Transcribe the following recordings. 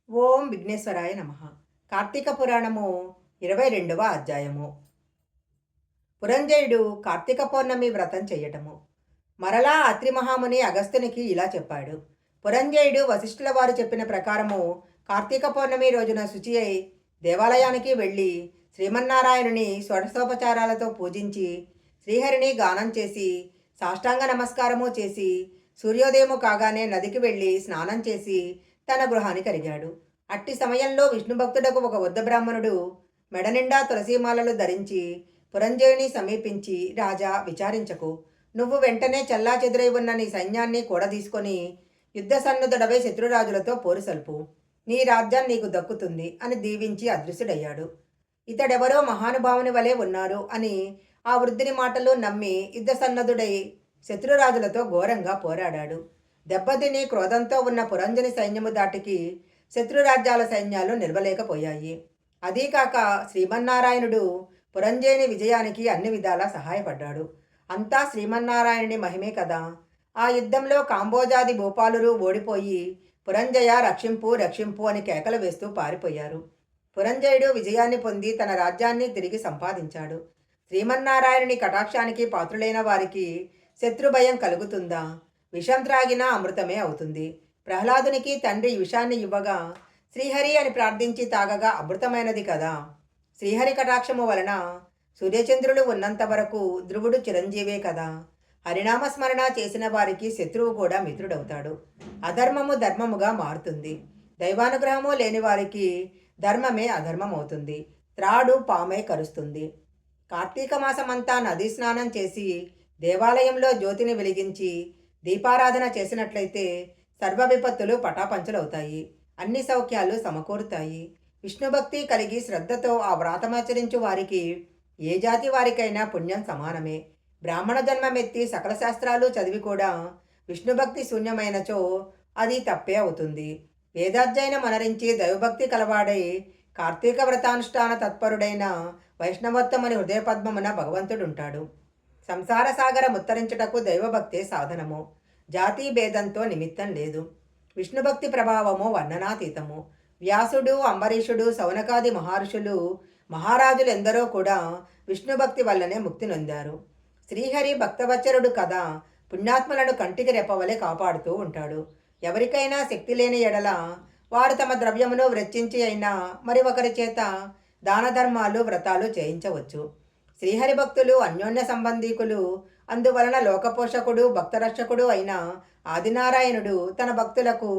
ఓం విఘ్నేశ్వరాయ నమ. కార్తీక పురాణము 22వ అధ్యాయము. పురంజయుడు కార్తీక పౌర్ణమి వ్రతం చెయ్యటము. మరలా అత్రి మహాముని అగస్త్యునికి ఇలా చెప్పాడు. పురంజయుడు వశిష్ఠుల వారు చెప్పిన ప్రకారము కార్తీక పౌర్ణమి రోజున శుచి అయి దేవాలయానికి వెళ్ళి శ్రీమన్నారాయణుని షోడశోపచారాలతో పూజించి శ్రీహరిని గానం చేసి సాష్టాంగ నమస్కారము చేసి సూర్యోదయము కాగానే నదికి వెళ్ళి స్నానం చేసి తన గృహానికి అరిగాడు. అట్టి సమయంలో విష్ణుభక్తుడకు ఒక వృద్ధ బ్రాహ్మణుడు మెడనిండా తులసీమాలలు ధరించి పురంజయుని సమీపించి, రాజా, విచారించకు. నువ్వు వెంటనే చెల్లాచెదురై ఉన్న నీ సైన్యాన్ని కూడదీసుకొని యుద్ధ సన్నుద్ధుడవై శత్రురాజులతో పోరు సల్పు. నీ రాజ్యం నీకు దక్కుతుంది అని దీవించి అదృశ్యుడయ్యాడు. ఇతడెవరో మహానుభావుని వలె ఉన్నారు అని ఆ వృద్ధుని మాటలు నమ్మి యుద్ధ సన్నద్ధుడై శత్రురాజులతో ఘోరంగా పోరాడాడు. దెబ్బతిని క్రోధంతో ఉన్న పురంజని సైన్యము దాటికి శత్రురాజ్యాల సైన్యాలు నిలవలేకపోయాయి. అదీకాక శ్రీమన్నారాయణుడు పురంజయుని విజయానికి అన్ని విధాలా సహాయపడ్డాడు. అంతా శ్రీమన్నారాయణుని మహిమే కదా. ఆ యుద్ధంలో కాంబోజాది భూపాలురు ఓడిపోయి పురంజయ రక్షింపు రక్షింపు అని కేకలు వేస్తూ పారిపోయారు. పురంజయుడు విజయాన్ని పొంది తన రాజ్యాన్ని తిరిగి సంపాదించాడు. శ్రీమన్నారాయణుని కటాక్షానికి పాత్రులైన వారికి శత్రుభయం కలుగుతుందా? విషం త్రాగినా అమృతమే అవుతుంది. ప్రహ్లాదునికి తండ్రి విషాన్ని ఇవ్వగా శ్రీహరి అని ప్రార్థించి తాగగా అమృతమైనది కదా. శ్రీహరి కటాక్షము వలన సూర్యచంద్రులు ఉన్నంత వరకు ధ్రువుడు చిరంజీవే కదా. హరినామస్మరణ చేసిన వారికి శత్రువు కూడా మిత్రుడవుతాడు. అధర్మము ధర్మముగా మారుతుంది. దైవానుగ్రహము లేని వారికి ధర్మమే అధర్మం అవుతుంది. త్రాడు పామై కరుస్తుంది. కార్తీక మాసమంతా నదీ స్నానం చేసి దేవాలయంలో జ్యోతిని వెలిగించి దీపారాధన చేసినట్లయితే సర్వ విపత్తులు పటాపంచలవుతాయి. అన్ని సౌఖ్యాలు సమకూరుతాయి. విష్ణుభక్తి కలిగి శ్రద్ధతో ఆ వ్రాతమాచరించు వారికి ఏ జాతి వారికైనా పుణ్యం సమానమే. బ్రాహ్మణ జన్మమెత్తి సకల శాస్త్రాలు చదివి కూడా విష్ణుభక్తి శూన్యమైనచో అది తప్పే అవుతుంది. వేదాధ్యయనం అనరించి దైవభక్తి కలవాడై కార్తీక వ్రతానుష్ఠాన తత్పరుడైన వైష్ణవోత్తముని హృదయపద్మమున భగవంతుడుంటాడు. సంసార సాగర ముత్తరించుటకు దైవభక్తే సాధనము. జాతి భేదంతో నిమిత్తం లేదు. విష్ణుభక్తి ప్రభావము వర్ణనాతీతము. వ్యాసుడు, అంబరీషుడు, సౌనకాది మహర్షులు, మహారాజులు ఎందరో కూడా విష్ణుభక్తి వల్లనే ముక్తి నొందారు. శ్రీహరి భక్తవచ్చరుడు కదా. పుణ్యాత్మలను కంటికి రెప్పవలే కాపాడుతూ ఉంటాడు. ఎవరికైనా శక్తి లేని ఎడల వారు తమ ద్రవ్యమును వెచ్చించి అయినా మరి ఒకరి చేత దాన ధర్మాలు వ్రతాలు చేయించవచ్చు. శ్రీహరి భక్తులు అన్యోన్య సంబంధీకులు. అందువలన లోకపోషకుడు భక్తరక్షకుడు అయిన ఆదినారాయణుడు తన భక్తులకు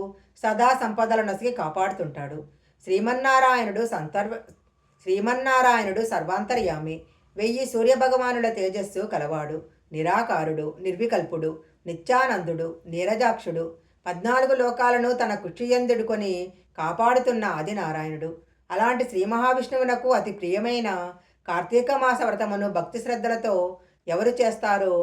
సదా సంపదల నొసిగి కాపాడుతుంటాడు. శ్రీమన్నారాయణుడు సర్వాంతర్యామి. 1000 సూర్యభగవానుల తేజస్సు కలవాడు. నిరాకారుడు, నిర్వికల్పుడు, నిత్యానందుడు, నీరజాక్షుడు. 14 లోకాలను తన కుక్షియందుడుకొని కాపాడుతున్న ఆదినారాయణుడు. అలాంటి శ్రీ మహావిష్ణువునకు అతి ప్రియమైన కార్తీక మాస వ్రతమును భక్తి శ్రద్ధలతో ఎవరు చేస్తారో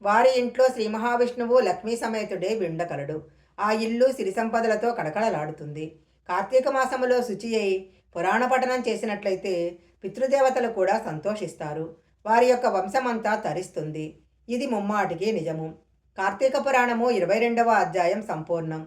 వారి ఇంట్లో శ్రీ మహావిష్ణువు లక్ష్మీ సమేతుడే విండకలడు. ఆ ఇల్లు సిరి సంపదలతో కడకడలాడుతుంది. కార్తీక మాసములో శుచి అయి పురాణ పఠనం చేసినట్లయితే పితృదేవతలు కూడా సంతోషిస్తారు. వారి యొక్క వంశమంతా తరిస్తుంది. ఇది ముమ్మాటికి నిజము. కార్తీక పురాణము 22వ అధ్యాయం సంపూర్ణం.